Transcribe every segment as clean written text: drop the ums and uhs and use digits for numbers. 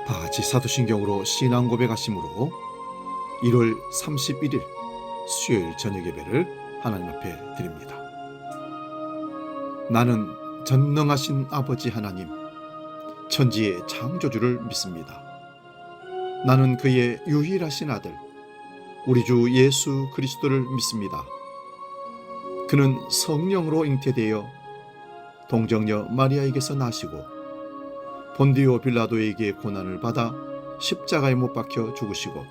바가지 사도신경으로 신앙 고백하심으로 1월 31일 수요일 저녁 예배를 하나님 앞에 드립니다. 나는 전능하신 아버지 하나님, 천지의 창조주를 믿습니다. 나는 그의 유일하신 아들, 우리 주 예수 그리스도를 믿습니다. 그는 성령으로 잉태되어 동정녀 마리아에게서 나시고 본디오 빌라도에게 고난을 받아 십자가에 못 박혀 죽으시고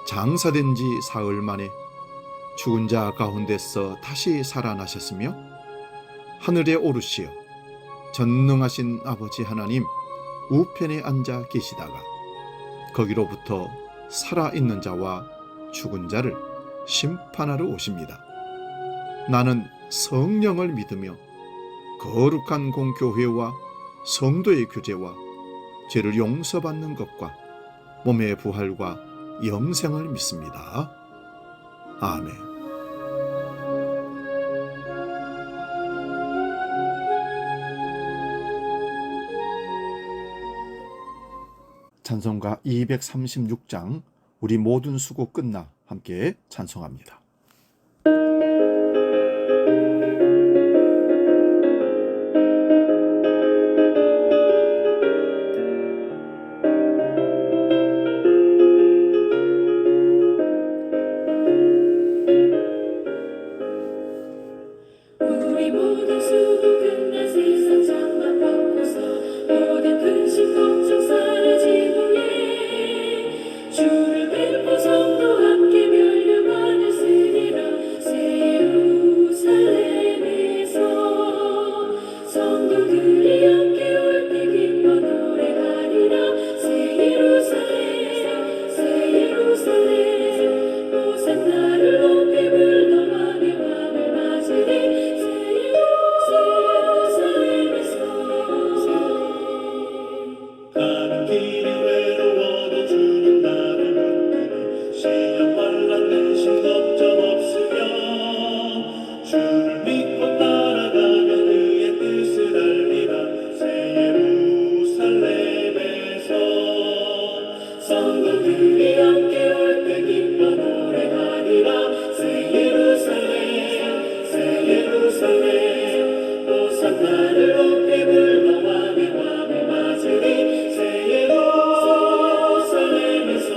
장사된 지 사흘 만에 죽은 자 가운데서 다시 살아나셨으며 하늘에 오르시어 전능하신 아버지 하나님 우편에 앉아 계시다가 거기로부터 살아있는 자와 죽은 자를 심판하러 오십니다. 나는 성령을 믿으며 거룩한 공교회와 성도의 교제와 죄를 용서받는 것과 몸의 부활과 영생을 믿습니다. 아멘. 찬송가 236장 우리 모든 수고 끝나 함께 찬송합니다. 우리 모든 수고 끝난 세상 장막 벗고서 모든 근심 걱정 사라지고 주를 뵙고 성도 함께 멸류관을 쓰리라. 새 예루살렘에서 성도들이 함께 올 때 기뻐 노래하리라. 새 예루살렘 새 예루살렘 호산나를 높이 불러 왕의 왕을 맞으리. 가는 길이 외로워도 주님 나를 붙드니 시험 환난 근심 걱정 없으며 주를 믿고 따라가면 그의 뜻을 알리라. 새 예루살렘에서 성도들이 함께 올 때 기뻐 노래하리라. 새 예루살렘 새 예루살렘 호산나를 높이 불러 왕의 왕을 맞으리. 새 예루살렘에서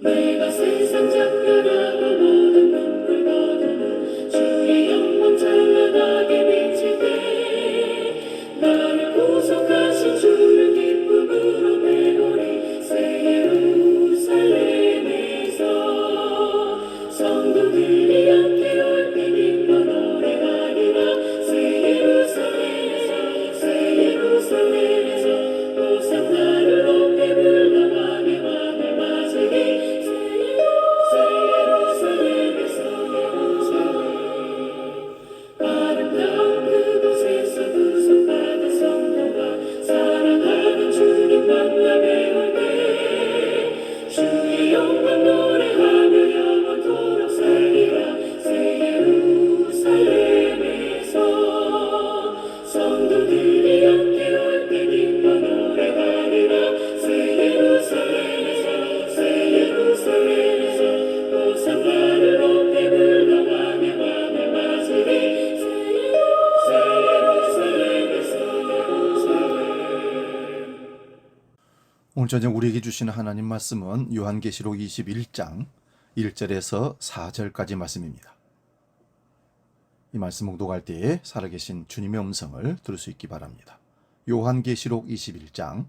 내가 세상 작별하고 모든 눈물 거두는 주의 영광 찬란하게 비칠 때 나를 구속하신 주를 기쁨으로 배우리. 새 예루살렘에서 성도들이 함께 올 때 기뻐 노래하리라. 새 예루살렘 새 예루살렘에서 호산나를 높이 불러 왕의 왕을 맞으리. 아름다운 그곳에서 구속받은 성도가 사랑하는 주님 만나며 올 때 주의 영광 노래하며 영원토록 살리라. 새 예루살렘에서 성도들이 함께 올 때 기뻐 노래하리라. 새 예루살렘에서 새 예루살렘에서 호산나를 높이 불러 왕의 왕을 맞으리. 오늘 저녁 우리에게 주시는 하나님 말씀은 요한계시록 21장 1절에서 4절까지 말씀입니다. 이 말씀 봉독할 때에 살아계신 주님의 음성을 들을 수 있기 바랍니다. 요한계시록 21장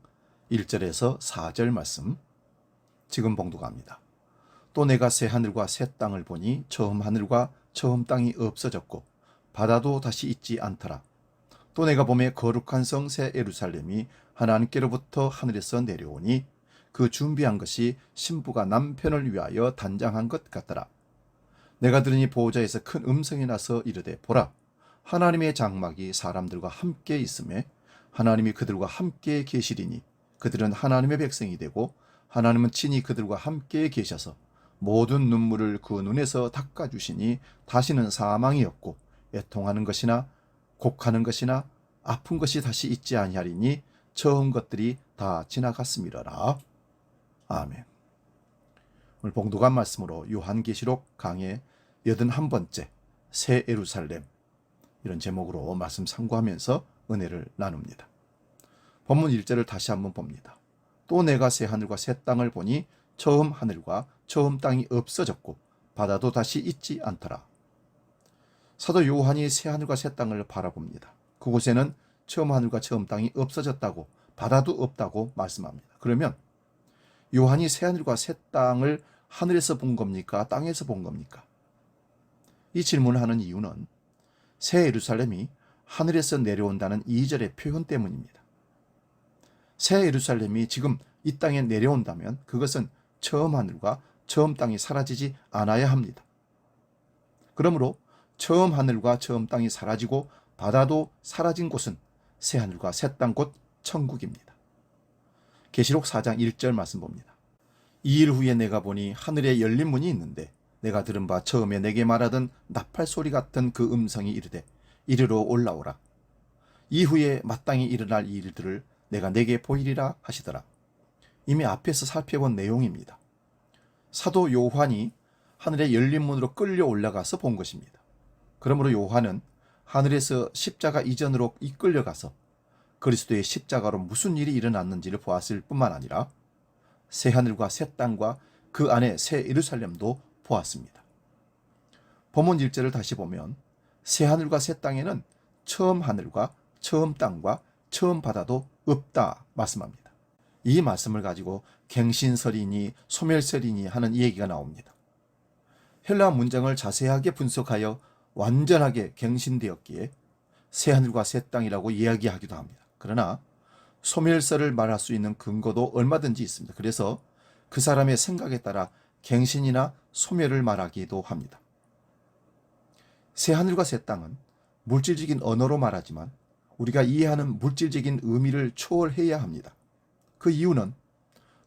1절에서 4절 말씀 지금 봉독합니다. 또 내가 새 하늘과 새 땅을 보니 처음 하늘과 처음 땅이 없어졌고 바다도 다시 있지 않더라. 또 내가 보매 거룩한 성 새 예루살렘이 하나님께로부터 하늘에서 내려오니 그 준비한 것이 신부가 남편을 위하여 단장한 것 같더라. 내가 들으니 보호자에서 큰 음성이 나서 이르되 보라 하나님의 장막이 사람들과 함께 있음에 하나님이 그들과 함께 계시리니 그들은 하나님의 백성이 되고 하나님은 친히 그들과 함께 계셔서 모든 눈물을 그 눈에서 닦아주시니 다시는 사망이 없고 애통하는 것이나 곡하는 것이나 아픈 것이 다시 있지 아니하리니 처음 것들이 다 지나갔음이러라. 아멘. 오늘 봉독한 말씀으로 요한계시록 강의 81번째 새 예루살렘, 이런 제목으로 말씀 상고하면서 은혜를 나눕니다. 본문 1절을 다시 한번 봅니다. 또 내가 새 하늘과 새 땅을 보니 처음 하늘과 처음 땅이 없어졌고 바다도 다시 있지 않더라. 사도 요한이 새 하늘과 새 땅을 바라봅니다. 그곳에는 처음 하늘과 처음 땅이 없어졌다고, 바다도 없다고 말씀합니다. 그러면 요한이 새 하늘과 새 땅을 하늘에서 본 겁니까? 땅에서 본 겁니까? 이 질문을 하는 이유는 새 예루살렘이 하늘에서 내려온다는 2절의 표현 때문입니다. 새 예루살렘이 지금 이 땅에 내려온다면 그것은 처음 하늘과 처음 땅이 사라지지 않아야 합니다. 그러므로 처음 하늘과 처음 땅이 사라지고 바다도 사라진 곳은 새 하늘과 새 땅 곧 천국입니다. 계시록 4장 1절 말씀 봅니다. 2일 후에 내가 보니 하늘에 열린 문이 있는데 내가 들은 바 처음에 내게 말하던 나팔 소리 같은 그 음성이 이르되 이리로 올라오라. 이후에 마땅히 일어날 이 일들을 내가 내게 보이리라 하시더라. 이미 앞에서 살펴본 내용입니다. 사도 요한이 하늘의 열린 문으로 끌려 올라가서 본 것입니다. 그러므로 요한은 하늘에서 십자가 이전으로 이끌려가서 그리스도의 십자가로 무슨 일이 일어났는지를 보았을 뿐만 아니라 새 하늘과 새 땅과 그 안에 새 예루살렘도 보았습니다. 본문 1절을 다시 보면 새 하늘과 새 땅에는 처음 하늘과 처음 땅과 처음 바다도 없다 말씀합니다. 이 말씀을 가지고 갱신설이니 소멸설이니 하는 얘기가 나옵니다. 헬라 문장을 자세하게 분석하여 완전하게 갱신되었기에 새 하늘과 새 땅이라고 이야기하기도 합니다. 그러나 소멸설을 말할 수 있는 근거도 얼마든지 있습니다. 그래서 그 사람의 생각에 따라 갱신이나 소멸을 말하기도 합니다. 새 하늘과 새 땅은 물질적인 언어로 말하지만 우리가 이해하는 물질적인 의미를 초월해야 합니다. 그 이유는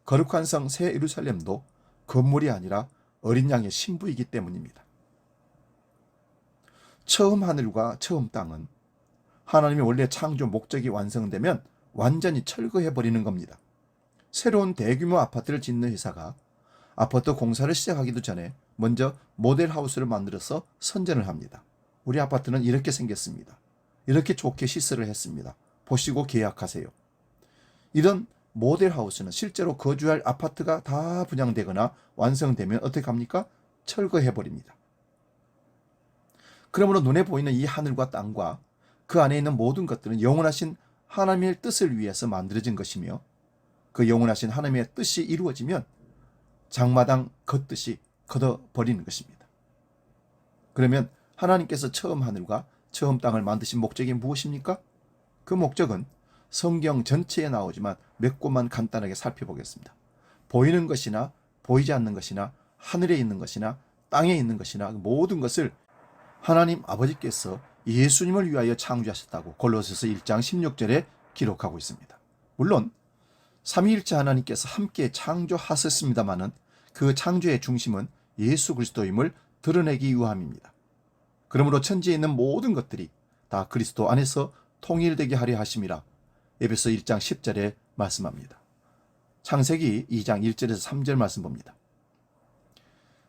거룩한 성 새 예루살렘도 건물이 아니라 어린 양의 신부이기 때문입니다. 처음 하늘과 처음 땅은 하나님의 원래 창조 목적이 완성되면 완전히 철거해버리는 겁니다. 새로운 대규모 아파트를 짓는 회사가 아파트 공사를 시작하기도 전에 먼저 모델하우스를 만들어서 선전을 합니다. 우리 아파트는 이렇게 생겼습니다. 이렇게 좋게 시설을 했습니다. 보시고 계약하세요. 이런 모델하우스는 실제로 거주할 아파트가 다 분양되거나 완성되면 어떻게 합니까? 철거해버립니다. 그러므로 눈에 보이는 이 하늘과 땅과 그 안에 있는 모든 것들은 영원하신 하나님의 뜻을 위해서 만들어진 것이며 그 영원하신 하나님의 뜻이 이루어지면 장마당 겉뜻이 걷어버리는 것입니다. 그러면 하나님께서 처음 하늘과 처음 땅을 만드신 목적이 무엇입니까? 그 목적은 성경 전체에 나오지만 몇 곳만 간단하게 살펴보겠습니다. 보이는 것이나 보이지 않는 것이나 하늘에 있는 것이나 땅에 있는 것이나 모든 것을 하나님 아버지께서 예수님을 위하여 창조하셨다고 골로새서 1장 16절에 기록하고 있습니다. 물론 삼위일체 하나님께서 함께 창조하셨습니다마는 그 창조의 중심은 예수 그리스도임을 드러내기 위함입니다. 그러므로 천지에 있는 모든 것들이 다 그리스도 안에서 통일되게 하려 하심이라 에베소 1장 10절에 말씀합니다. 창세기 2장 1절에서 3절 말씀 봅니다.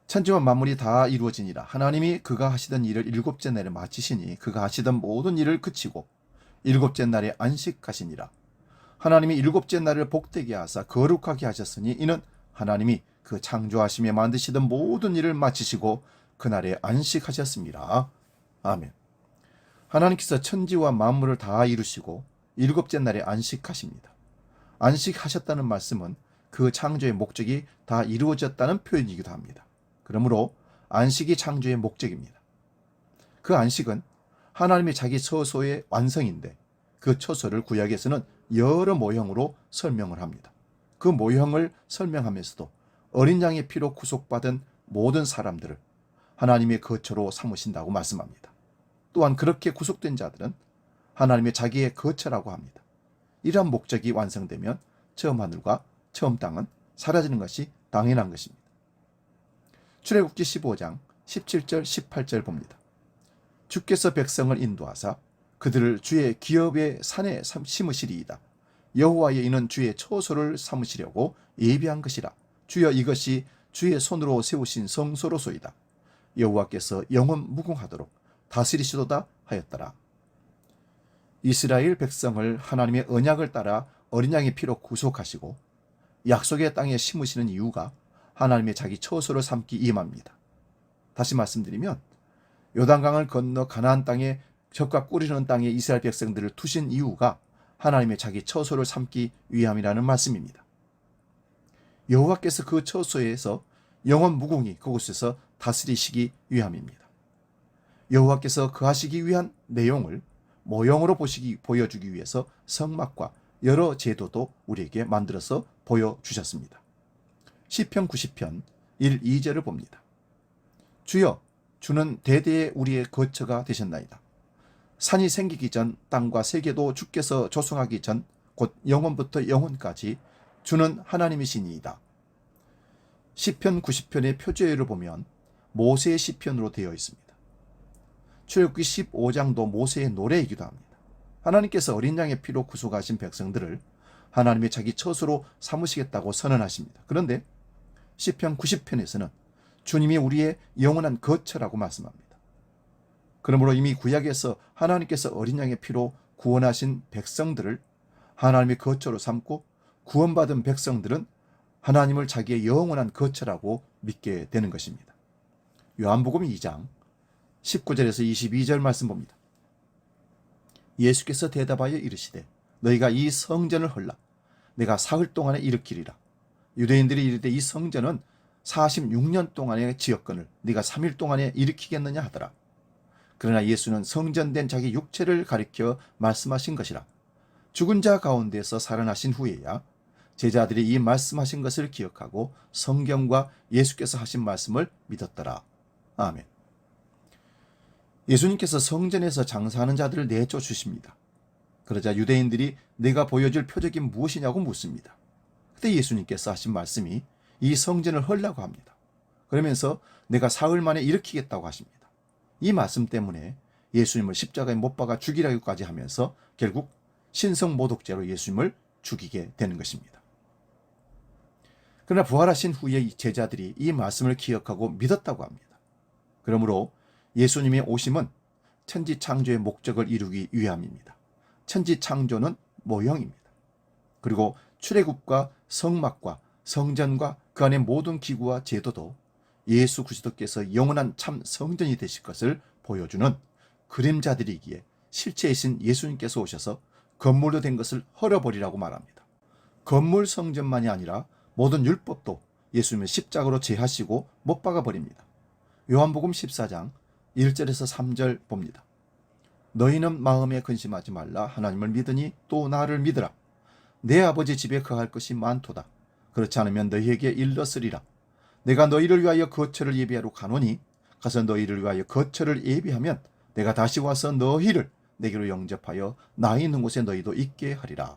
천지와 만물이 다 이루어지니라. 하나님이 그가 하시던 일을 일곱째 날에 마치시니 그가 하시던 모든 일을 그치고 일곱째 날에 안식하시니라. 하나님이 일곱째 날을 복되게 하사 거룩하게 하셨으니 이는 하나님이 그 창조하시며 만드시던 모든 일을 마치시고 그날에 안식하셨습니다. 아멘. 하나님께서 천지와 만물을 다 이루시고 일곱째 날에 안식하십니다. 안식하셨다는 말씀은 그 창조의 목적이 다 이루어졌다는 표현이기도 합니다. 그러므로 안식이 창조의 목적입니다. 그 안식은 하나님의 자기 처소의 완성인데 그 처소를 구약에서는 여러 모형으로 설명을 합니다. 그 모형을 설명하면서도 어린 양의 피로 구속받은 모든 사람들을 하나님의 거처로 삼으신다고 말씀합니다. 또한 그렇게 구속된 자들은 하나님의 자기의 거처라고 합니다. 이러한 목적이 완성되면 처음 하늘과 처음 땅은 사라지는 것이 당연한 것입니다. 출애굽기 15장 17절 18절 봅니다. 주께서 백성을 인도하사 그들을 주의 기업의 산에 심으시리이다. 여호와의 이는 주의 처소를 삼으시려고 예비한 것이라. 주여 이것이 주의 손으로 세우신 성소로소이다. 여호와께서 영원 무궁하도록 다스리시도다 하였더라. 이스라엘 백성을 하나님의 언약을 따라 어린 양의 피로 구속하시고 약속의 땅에 심으시는 이유가 하나님의 자기 처소를 삼기 위함입니다. 다시 말씀드리면 요단강을 건너 가나안 땅에 젖과 꿀이 흐르는 땅에 이스라엘 백성들을 두신 이유가 하나님의 자기 처소를 삼기 위함이라는 말씀입니다. 여호와께서 그 처소에서 영원 무궁히 그곳에서 다스리시기 위함입니다. 여호와께서 거하시기 위한 내용을 모형으로 보여주기 위해서 성막과 여러 제도도 우리에게 만들어서 보여주셨습니다. 시편 90편 1, 2절을 봅니다. 주여 주는 대대에 우리의 거처가 되셨나이다. 산이 생기기 전 땅과 세계도 주께서 조성하기 전 곧 영원부터 영원까지 주는 하나님이시니이다. 시편 90편의 표제를 보면 모세의 시편으로 되어 있습니다. 출애굽기 15장도 모세의 노래이기도 합니다. 하나님께서 어린 양의 피로 구속하신 백성들을 하나님의 자기 처소로 삼으시겠다고 선언하십니다. 그런데 시편 90편에서는 주님이 우리의 영원한 거처라고 말씀합니다. 그러므로 이미 구약에서 하나님께서 어린 양의 피로 구원하신 백성들을 하나님의 거처로 삼고 구원받은 백성들은 하나님을 자기의 영원한 거처라고 믿게 되는 것입니다. 요한복음 2장 19절에서 22절 말씀 봅니다. 예수께서 대답하여 이르시되 너희가 이 성전을 헐라 내가 사흘 동안에 일으키리라. 유대인들이 이르되 이 성전은 46년 동안의 지었거늘 네가 3일 동안에 일으키겠느냐 하더라. 그러나 예수는 성전된 자기 육체를 가리켜 말씀하신 것이라. 죽은 자 가운데서 살아나신 후에야 제자들이 이 말씀하신 것을 기억하고 성경과 예수께서 하신 말씀을 믿었더라. 아멘. 예수님께서 성전에서 장사하는 자들을 내쫓으십니다. 그러자 유대인들이 내가 보여줄 표적이 무엇이냐고 묻습니다. 그때 예수님께서 하신 말씀이 이 성전을 헐라고 합니다. 그러면서 내가 사흘 만에 일으키겠다고 하십니다. 이 말씀 때문에 예수님을 십자가에 못 박아 죽이라고까지 하면서 결국 신성모독죄로 예수님을 죽이게 되는 것입니다. 그러나 부활하신 후에 제자들이 이 말씀을 기억하고 믿었다고 합니다. 그러므로 예수님의 오심은 천지 창조의 목적을 이루기 위함입니다. 천지 창조는 모형입니다. 그리고 출애굽과 성막과 성전과 그 안의 모든 기구와 제도도 예수 그리스도께서 영원한 참 성전이 되실 것을 보여주는 그림자들이기에 실체이신 예수님께서 오셔서 건물로 된 것을 헐어버리라고 말합니다. 건물 성전만이 아니라 모든 율법도 예수님의 십자가로 제하시고 못 박아버립니다. 요한복음 14장 1절에서 3절 봅니다. 너희는 마음에 근심하지 말라. 하나님을 믿으니 또 나를 믿으라. 내 아버지 집에 거할 것이 많도다. 그렇지 않으면 너희에게 일렀으리라. 내가 너희를 위하여 거처를 예비하러 가노니 가서 너희를 위하여 거처를 예비하면 내가 다시 와서 너희를 내게로 영접하여 나 있는 곳에 너희도 있게 하리라.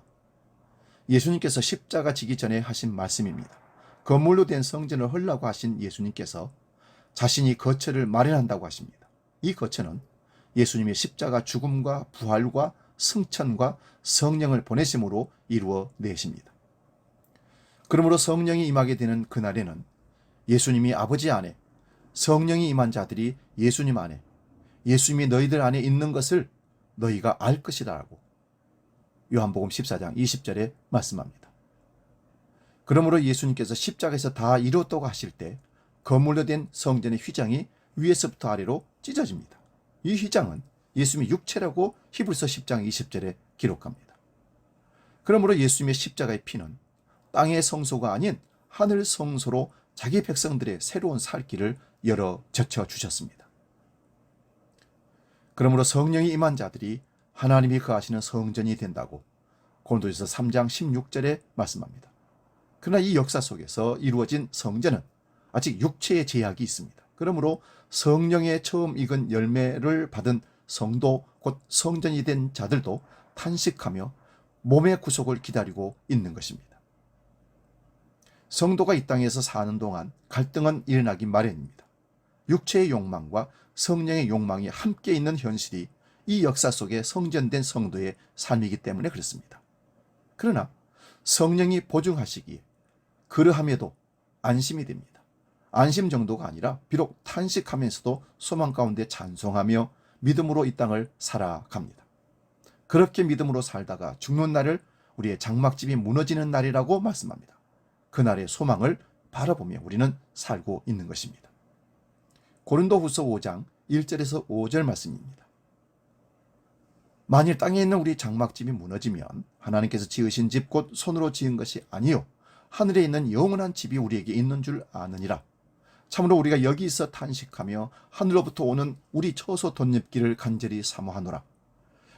예수님께서 십자가 지기 전에 하신 말씀입니다. 건물로 된 성전을 헐라고 하신 예수님께서 자신이 거처를 마련한다고 하십니다. 이 거처는 예수님의 십자가 죽음과 부활과 승천과 성령을 보내심으로 이루어내십니다. 그러므로 성령이 임하게 되는 그날에는 예수님이 아버지 안에, 성령이 임한 자들이 예수님 안에, 예수님이 너희들 안에 있는 것을 너희가 알 것이라고 요한복음 14장 20절에 말씀합니다. 그러므로 예수님께서 십자가에서 다 이루었다고 하실 때 건물로 된 성전의 휘장이 위에서부터 아래로 찢어집니다. 이 휘장은 예수님의 육체라고 히브리서 10장 20절에 기록합니다. 그러므로 예수님의 십자가의 피는 땅의 성소가 아닌 하늘 성소로 자기 백성들의 새로운 살 길을 열어 젖혀 주셨습니다. 그러므로 성령이 임한 자들이 하나님이 거하시는 성전이 된다고 고린도전서 3장 16절에 말씀합니다. 그러나 이 역사 속에서 이루어진 성전은 아직 육체의 제약이 있습니다. 그러므로 성령의 처음 익은 열매를 받은 성도 곧 성전이 된 자들도 탄식하며 몸의 구속을 기다리고 있는 것입니다. 성도가 이 땅에서 사는 동안 갈등은 일어나기 마련입니다. 육체의 욕망과 성령의 욕망이 함께 있는 현실이 이 역사 속에 성전된 성도의 삶이기 때문에 그렇습니다. 그러나 성령이 보증하시기에 그러함에도 안심이 됩니다. 안심 정도가 아니라 비록 탄식하면서도 소망 가운데 찬송하며 믿음으로 이 땅을 살아갑니다. 그렇게 믿음으로 살다가 죽는 날을 우리의 장막집이 무너지는 날이라고 말씀합니다. 그날의 소망을 바라보며 우리는 살고 있는 것입니다. 고린도후서 5장 1절에서 5절 말씀입니다. 만일 땅에 있는 우리 장막집이 무너지면 하나님께서 지으신 집 곧 손으로 지은 것이 아니요 하늘에 있는 영원한 집이 우리에게 있는 줄 아느니라. 참으로 우리가 여기 있어 탄식하며 하늘로부터 오는 우리 처소 덧입기를 간절히 사모하노라.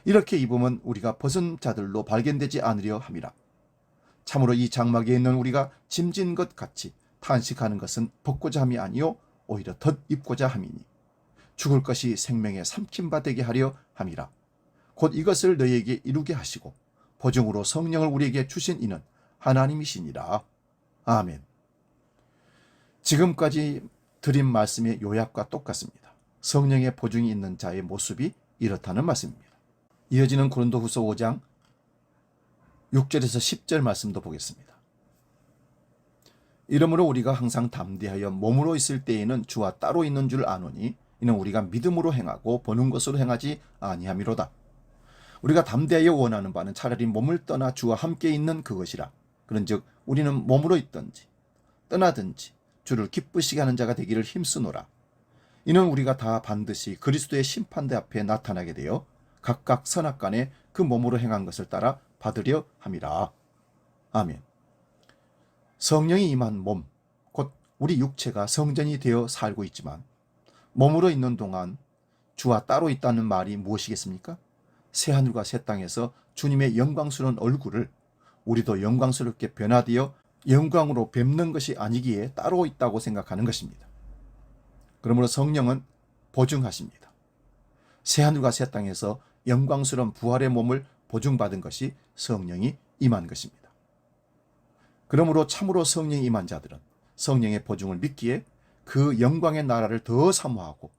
이렇게 입으면 우리가 벗은 자들로 발견되지 않으려 함이라. 참으로 이 장막에 있는 우리가 짐진 것 같이 탄식하는 것은 벗고자 함이 아니요 오히려 덧입고자 함이니 죽을 것이 생명에 삼킨 바 되게 하려 함이라. 곧 이것을 너희에게 이루게 하시고 보증으로 성령을 우리에게 주신 이는 하나님이시니라. 아멘. 지금까지 드린 말씀의 요약과 똑같습니다. 성령의 보증이 있는 자의 모습이 이렇다는 말씀입니다. 이어지는 고린도후서 5장 6절에서 10절 말씀도 보겠습니다. 이러므로 우리가 항상 담대하여 몸으로 있을 때에는 주와 따로 있는 줄 아노니 이는 우리가 믿음으로 행하고 보는 것으로 행하지 아니함이로다. 우리가 담대하여 원하는 바는 차라리 몸을 떠나 주와 함께 있는 그것이라. 그런즉 우리는 몸으로 있든지 떠나든지 주를 기쁘시게 하는 자가 되기를 힘쓰노라. 이는 우리가 다 반드시 그리스도의 심판대 앞에 나타나게 되어 각각 선악간에 그 몸으로 행한 것을 따라 받으려 함이라. 아멘. 성령이 임한 몸, 곧 우리 육체가 성전이 되어 살고 있지만 몸으로 있는 동안 주와 따로 있다는 말이 무엇이겠습니까? 새하늘과 새 땅에서 주님의 영광스러운 얼굴을 우리도 영광스럽게 변화되어 영광으로 뵙는 것이 아니기에 따로 있다고 생각하는 것입니다. 그러므로 성령은 보증하십니다. 새하늘과 새 땅에서 영광스러운 부활의 몸을 보증받은 것이 성령이 임한 것입니다. 그러므로 참으로 성령이 임한 자들은 성령의 보증을 믿기에 그 영광의 나라를 더 사모하고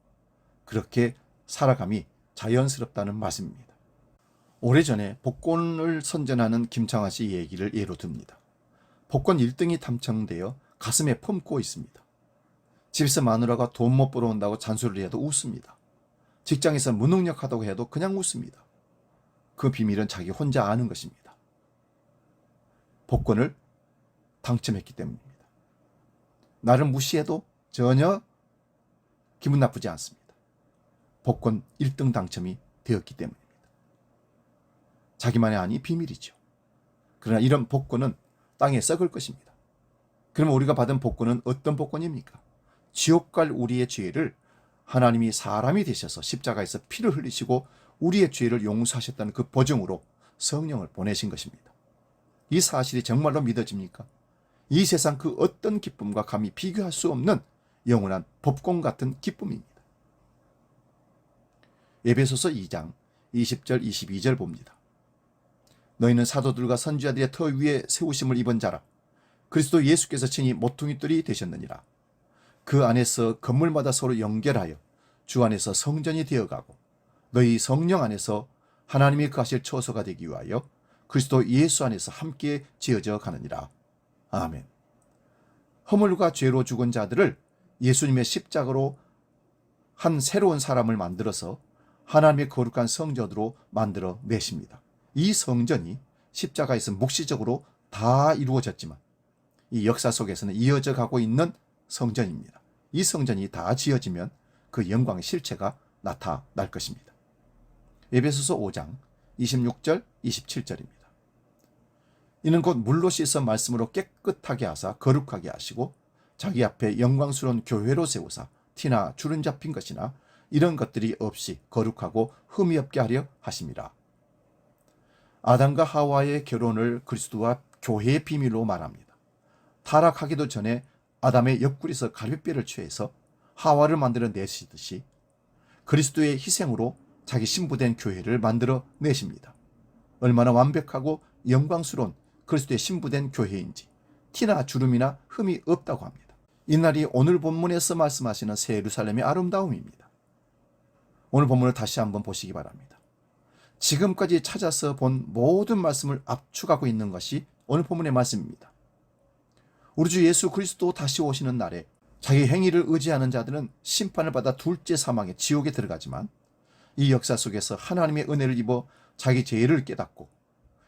그렇게 살아감이 자연스럽다는 말씀입니다. 오래전에 복권을 선전하는 김창완 씨 얘기를 예로 듭니다. 복권 1등이 당첨되어 가슴에 품고 있습니다. 집에서 마누라가 돈 못 벌어온다고 잔소리를 해도 웃습니다. 직장에서 무능력하다고 해도 그냥 웃습니다. 그 비밀은 자기 혼자 아는 것입니다. 복권을 당첨했기 때문입니다. 나를 무시해도 전혀 기분 나쁘지 않습니다. 복권 1등 당첨이 되었기 때문입니다. 자기만의 아니 비밀이죠. 그러나 이런 복권은 땅에 썩을 것입니다. 그러면 우리가 받은 복권은 어떤 복권입니까? 지옥 갈 우리의 죄를 하나님이 사람이 되셔서 십자가에서 피를 흘리시고 우리의 죄를 용서하셨다는 그 보증으로 성령을 보내신 것입니다. 이 사실이 정말로 믿어집니까? 이 세상 그 어떤 기쁨과 감히 비교할 수 없는 영원한 법권 같은 기쁨입니다. 에베소서 2장 20절 22절 봅니다. 너희는 사도들과 선지자들의 터 위에 세우심을 입은 자라. 그리스도 예수께서 친히 모퉁이돌이 되셨느니라. 그 안에서 건물마다 서로 연결하여 주 안에서 성전이 되어가고 너희 성령 안에서 하나님이 거하실 처소가 되기 위하여 그리스도 예수 안에서 함께 지어져 가느니라. 아멘. 허물과 죄로 죽은 자들을 예수님의 십자가로 한 새로운 사람을 만들어서 하나님의 거룩한 성전으로 만들어 내십니다. 이 성전이 십자가에서 묵시적으로 다 이루어졌지만 이 역사 속에서는 이어져 가고 있는 성전입니다. 이 성전이 다 지어지면 그 영광의 실체가 나타날 것입니다. 에베소서 5장 26절 27절입니다. 이는 곧 물로 씻어 말씀으로 깨끗하게 하사 거룩하게 하시고 자기 앞에 영광스러운 교회로 세우사 티나 주름 잡힌 것이나 이런 것들이 없이 거룩하고 흠이 없게 하려 하심이라. 아담과 하와의 결혼을 그리스도와 교회의 비밀로 말합니다. 타락하기도 전에 아담의 옆구리에서 갈비뼈를 취해서 하와를 만들어 내시듯이 그리스도의 희생으로 자기 신부된 교회를 만들어 내십니다. 얼마나 완벽하고 영광스러운 그리스도의 신부된 교회인지 티나 주름이나 흠이 없다고 합니다. 이날이 오늘 본문에서 말씀하시는 새 예루살렘의 아름다움입니다. 오늘 본문을 다시 한번 보시기 바랍니다. 지금까지 찾아서 본 모든 말씀을 압축하고 있는 것이 오늘 본문의 말씀입니다. 우리 주 예수 그리스도 다시 오시는 날에 자기 행위를 의지하는 자들은 심판을 받아 둘째 사망의 지옥에 들어가지만 이 역사 속에서 하나님의 은혜를 입어 자기 죄를 깨닫고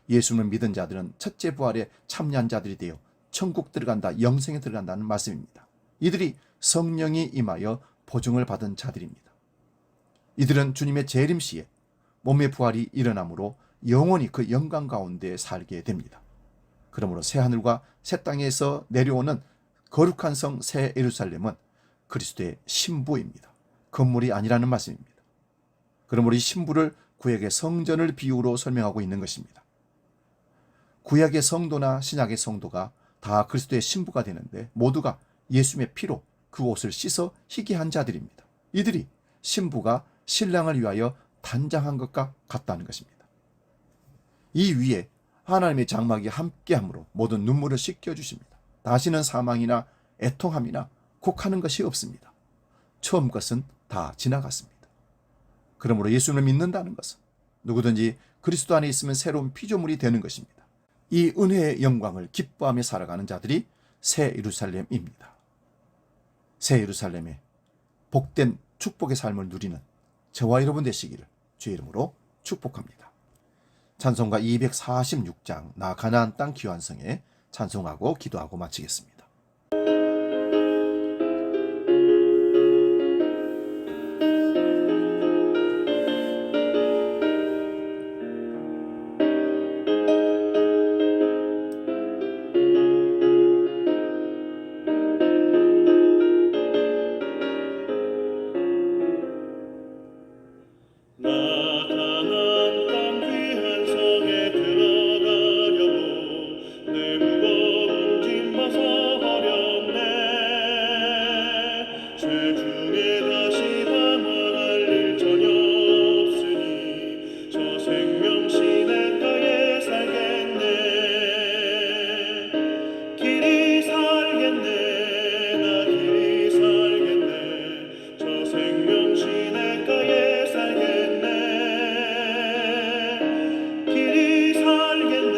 예수를 믿은 자들은 첫째 부활에 참여한 자들이 되어 천국 들어간다, 영생에 들어간다는 말씀입니다. 이들이 성령이 임하여 보증을 받은 자들입니다. 이들은 주님의 재림 시에 몸의 부활이 일어나므로 영원히 그 영광 가운데 살게 됩니다. 그러므로 새 하늘과 새 땅에서 내려오는 거룩한 성 새 예루살렘은 그리스도의 신부입니다. 건물이 아니라는 말씀입니다. 그러므로 이 신부를 구약의 성전을 비유로 설명하고 있는 것입니다. 구약의 성도나 신약의 성도가 다 그리스도의 신부가 되는데 모두가 예수님의 피로 그 옷을 씻어 희게 한 자들입니다. 이들이 신부가 신랑을 위하여 단장한 것과 같다는 것입니다. 이 위에 하나님의 장막이 함께함으로 모든 눈물을 씻겨주십니다. 다시는 사망이나 애통함이나 곡하는 것이 없습니다. 처음 것은 다 지나갔습니다. 그러므로 예수를 믿는다는 것은 누구든지 그리스도 안에 있으면 새로운 피조물이 되는 것입니다. 이 은혜의 영광을 기뻐하며 살아가는 자들이 새 예루살렘입니다. 새 예루살렘의 복된 축복의 삶을 누리는 저와 여러분 되시기를 주의 이름으로 축복합니다. 찬송가 246장 나 가나안 땅 귀한 성에 찬송하고 기도하고 마치겠습니다. 나 가나안 땅 귀한 성에 들어가려고 내 무거운 짐 벗어버렸네. 죄 중에 다시 방황할 일 전혀 없으니 저 생명 시냇가에 살겠네. 길이 살겠네. 나 길이 살겠네. 저 생명 시냇가에 살겠네. 길이 살겠네.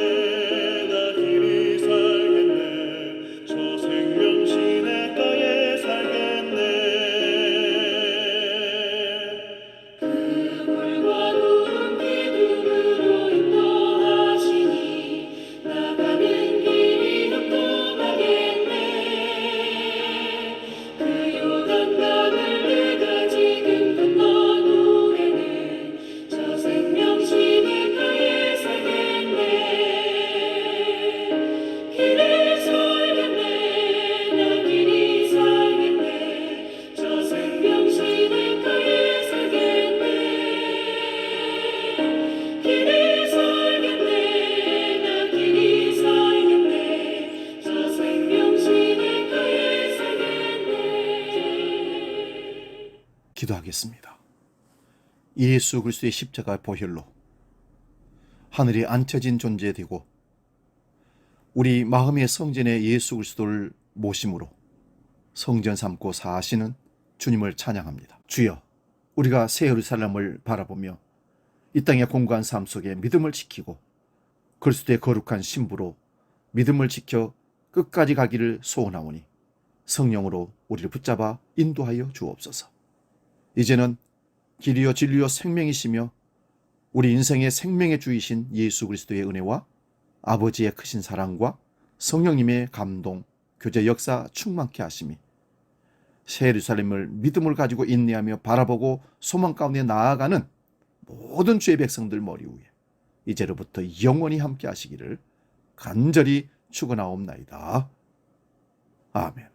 나 길이 살겠네. 저 생명 시냇가에 살겠네. 그 물과 구름 기둥으로 인도하시니 나가는 길이 협동하겠네. 그 요단강을 내가 지금 건넌 후에는 저 생명 시냇가에 살겠네. 길이 살겠네. 나 길이 살겠네. 저 생명 시냇가에 살겠네. 길이 살겠네. 나 길이 살겠네. 저 생명 시냇가에 살겠네. 기도하겠습니다. 예수 그리스도의 십자가 보혈로 하늘에 앉혀진 존재 되고 우리 마음의 성전에 예수 그리스도를 모심으로 성전 삼고 사시는 주님을 찬양합니다. 주여, 우리가 새 예루살렘을 바라보며 이 땅의 공고한 삶 속에 믿음을 지키고 그리스도의 거룩한 신부로 믿음을 지켜 끝까지 가기를 소원하오니 성령으로 우리를 붙잡아 인도하여 주옵소서. 이제는 길이요 진리요 생명이시며 우리 인생의 생명의 주이신 예수 그리스도의 은혜와 아버지의 크신 사랑과 성령님의 감동, 교제 역사 충만케 하심이 새 예루살렘을 믿음을 가지고 인내하며 바라보고 소망 가운데 나아가는 모든 주의 백성들 머리 위에 이제로부터 영원히 함께 하시기를 간절히 축원하옵나이다. 아멘.